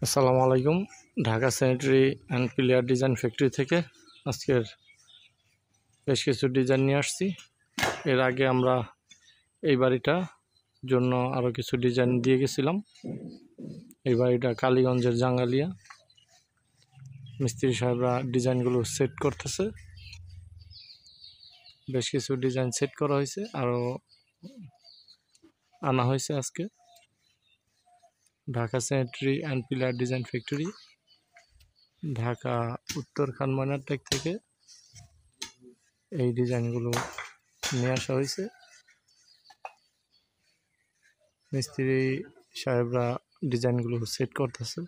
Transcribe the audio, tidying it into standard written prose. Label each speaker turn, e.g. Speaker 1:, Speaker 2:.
Speaker 1: আসসালামু আলাইকুম। Dhaka sanitary and pillar design factory থেকে আজকের বেশ কিছু ডিজাইন নিয়ে আসছি। এর আগে আমরা এই বাড়িটা জন্য আরও কিছু ডিজাইন দিয়ে গেছিলাম। এই বাড়িটা কালীগঞ্জের জাঙ্গালিয়া। মিস্ত্রি সাহেবরা ডিজাইনগুলো সেট করতেছে। বেশ কিছু ডিজাইন সেট করা হয়েছে, আরও আনা হয়েছে আজকে। Dhaka sanitary and pillar design factory, Dhaka উত্তর খানমার্কেট থেকে এই ডিজাইনগুলো নিয়ে আসা হয়েছে। মিস্ত্রি সাহেবরা ডিজাইনগুলো সেট করতেছে।